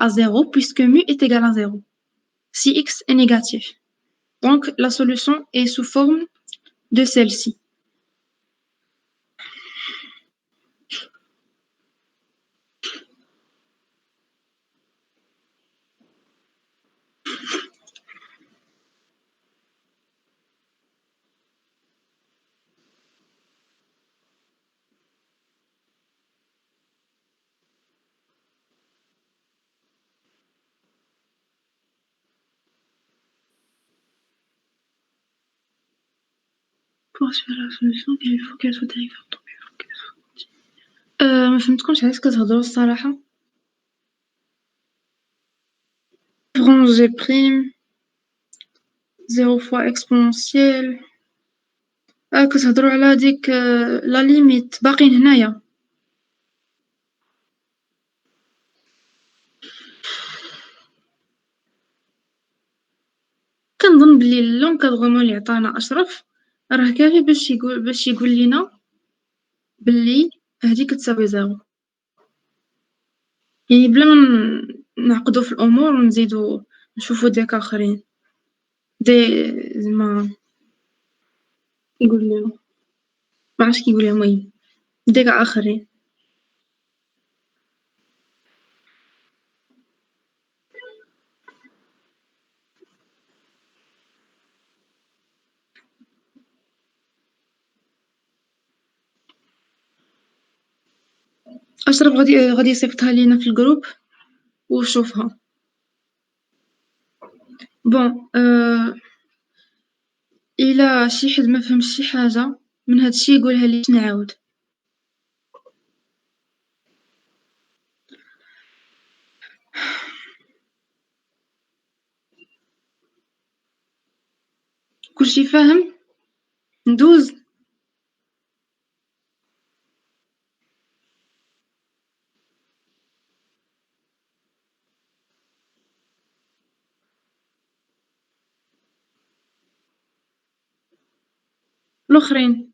à 0 puisque mu est égal à 0. Si x est négatif. Donc, la solution est sous forme de celle-ci. Pour assurer la solution, il faut qu'elle soit dérivable. ما فهمتكمش علاش كتهضروا الصراحة. Ranger prime 0 fois exponentielle. كتهضروا على ديك لا ليميت باقيين هنايا. كنظن بلي لونكادغومون اللي عطانا أشرف راه كافي باش يقول لينا بلي هادي كتساوي 0. يعني بلا ما نعقدو في الأمور ونزيدو نشوفو ديك آخرين زعما يقول لنا معرفتش كيقولها المهم ديك آخرين. أشرف غادي يصيفطها لينا في الجروب وشوفها. بون إلا شي حد ما فهمش شي حاجة من هادشي يقولها لي نعاود. كلشي فاهم ندوز. الآخرين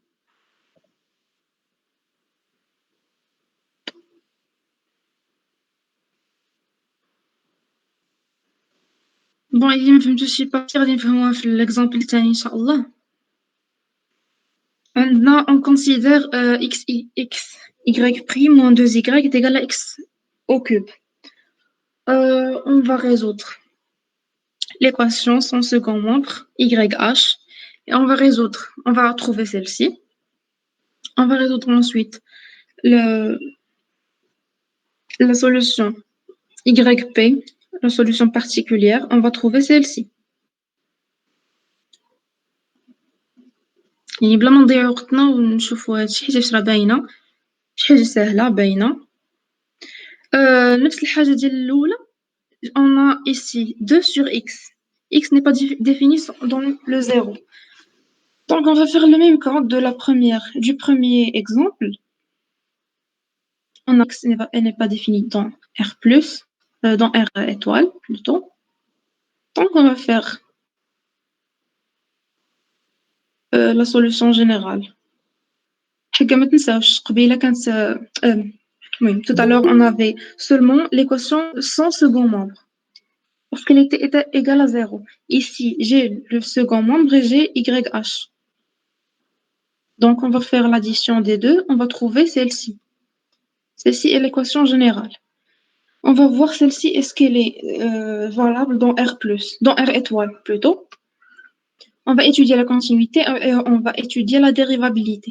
بون اللي ما فهمتوش شي بارتي غادي نفهموها في l'exemple الثاني إن شاء الله. عندنا on considère x y prime moins 2y est égal à x au cube. On va résoudre l'équation sans second membre yh et on va trouver celle-ci. On va résoudre ensuite la solution yp, la solution particulière, on va trouver celle-ci. يعني بلا ما نضيعو وقتنا ونشوفو هادشي حيتاش راه باينة شي حاجة ساهلة باينة. نفس الحاجة ديال الأولى. On a ici 2 sur x. X n'est pas défini dans le 0. Donc, on va faire le même cas du premier exemple. On a x n'est pas défini dans R+, dans R étoile plutôt. Donc, on va faire la solution générale. Tout à l'heure, on avait seulement l'équation sans second membre. Parce qu'elle était égale à 0. Ici, j'ai le second membre et j'ai YH. Donc, on va faire l'addition des deux. On va trouver celle-ci. Celle-ci est l'équation générale. On va voir celle-ci, est-ce qu'elle est valable dans R+, dans R étoile plutôt. On va étudier la continuité et on va étudier la dérivabilité.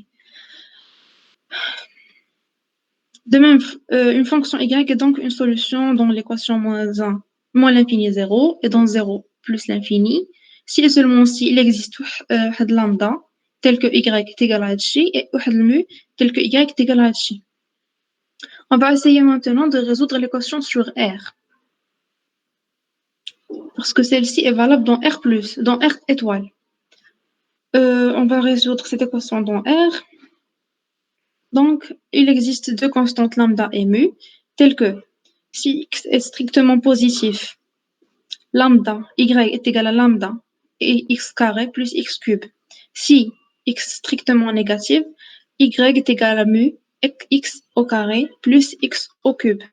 De même, une fonction y est donc une solution dans l'équation moins 1, moins l'infini 0, et dans 0 plus l'infini, si et seulement si il existe un lambda tel que y est égal à h et un mu tel que y est égal à h. On va essayer maintenant de résoudre l'équation sur R. Parce que celle-ci est valable dans R+, dans R étoile. On va résoudre cette équation dans R. Donc, il existe deux constantes lambda et mu, telles que si x est strictement positif, lambda, y est égal à lambda et x carré plus x cube. Si x strictement négatif, y est égal à mu x au carré plus x au cube.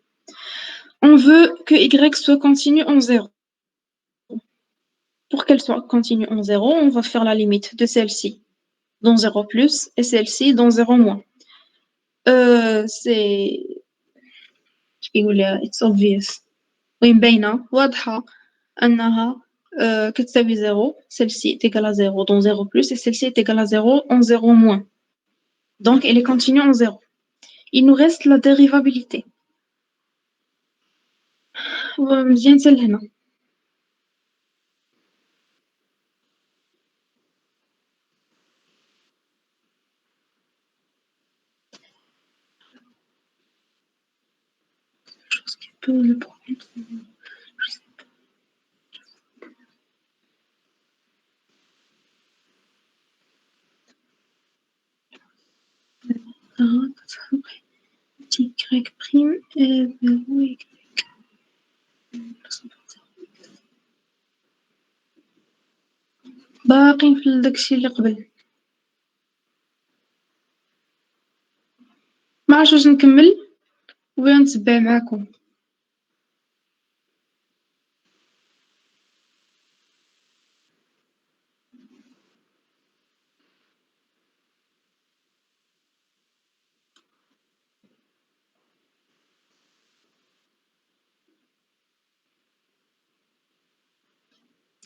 On veut que y soit continu en zéro. Pour qu'elle soit continue en zéro, on va faire la limite de celle-ci dans 0 plus et celle-ci dans 0 moins. C'est it's obvious. وين باينة واضحة أنها كتساوي 0. Celle-ci est égale à 0 dans 0 plus et celle-ci est égale à 0 en 0 moins. Donc, elle est continue en 0. Il nous reste la dérivabilité. مزيان حتى لهنا. Chose qui peut le problème. Y prime et 0 y. باقي في داكشي اللي قبل. ما عرفتش واش نكمل ولا نتبع معاكم.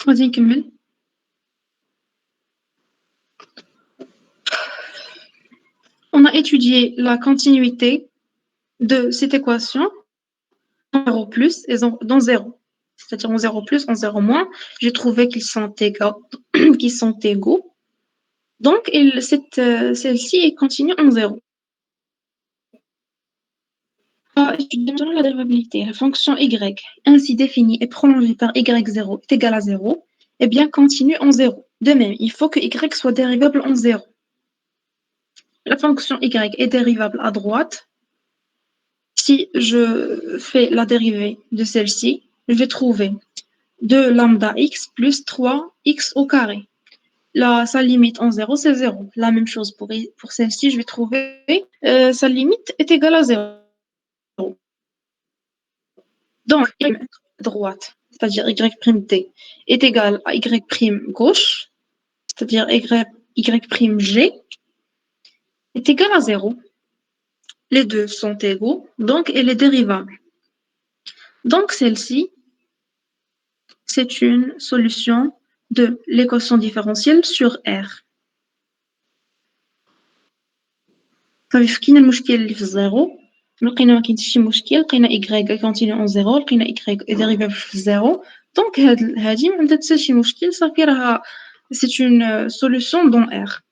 غادي نكمل. On a étudié la continuité de cette équation en 0 plus et dans 0. C'est-à-dire en 0 plus, en 0 moins. J'ai trouvé qu'ils sont égaux. Donc, celle-ci est continue en 0. Étudions la dérivabilité. La fonction y, ainsi définie et prolongée par y0 est égale à 0, est bien continue en 0. De même, il faut que y soit dérivable en 0. La fonction y est dérivable à droite. Si je fais la dérivée de celle-ci, je vais trouver 2 lambda x plus 3x au carré. Là, sa limite en 0, c'est 0. La même chose pour celle-ci, je vais trouver sa limite est égale à 0. Donc, y droite, c'est-à-dire y' est égal à y' gauche, c'est-à-dire y', est égal à 0. Les deux sont égaux, donc elle est dérivable. Donc, celle-ci, c'est une solution de l'équation différentielle sur R. فكاين المشكل اللي في الزيرو لقينا ما كاينش شي مشكل لقينا y كونتينيو اون زيرو لقينا y ديريفابل في الزيرو دونك هادي ما عندها حتى شي مشكل صافي راها سي اون سوليوشن دون ار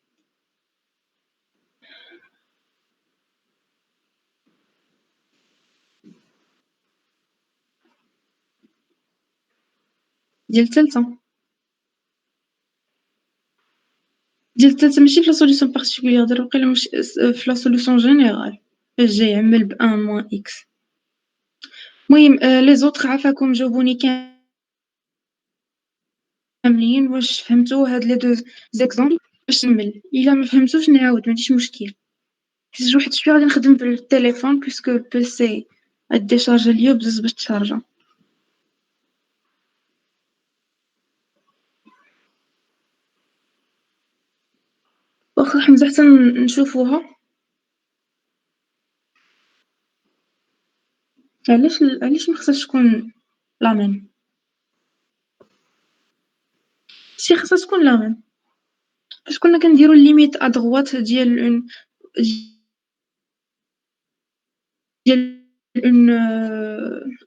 ديال الثالثه ماشي في لا سوليوشن بارتيكولير دابا وقيلا في لا سوليوشن جينيرال جي يعمل ب 1 موان اكس المهم لي زوطخ عافاكم جاوبوني كاملين واش فهمتوا هاد لي دو زيكزامبل باش نكمل الا ما فهمتوش نعاود ما عنديش مشكل حيت واحد شويه غادي نخدم بالتليفون بيسكو البيسي غاديشارجا ليا بزاف باش تشارجا واخا حمزه حتى نشوفوها علاش ما خصهاش تكون لا ميم شي خصها تكون لا ميم فاش كنا كنديرو ليميت ا دغوات ديال اون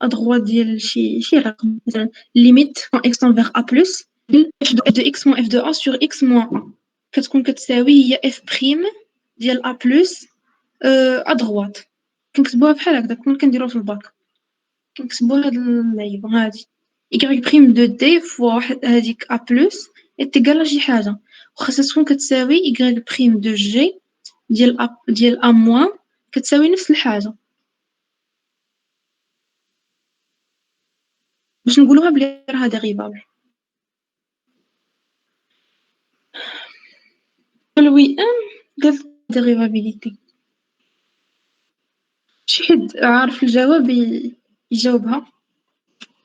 ا دغوات ديال شي رقم مثلا ليميت x envers a plus f de x moins f de a sur x moins 1 كتكون كتساوي هي f prime ديال a plus ا دغوات كنكتبوها بحال هكذا كنا كنديروها في الباك كنكتبوا هاد اللعيبه هادي y prime de d فوا واحد هاديك a plus اتيكال شي حاجه وخاصها تكون كتساوي y prime de g ديال a moins كتساوي نفس الحاجه باش نقولوها بلي راها ديريفابل الوي ام قالت ديريفابيليتي شي حد عارف الجواب يجاوبها.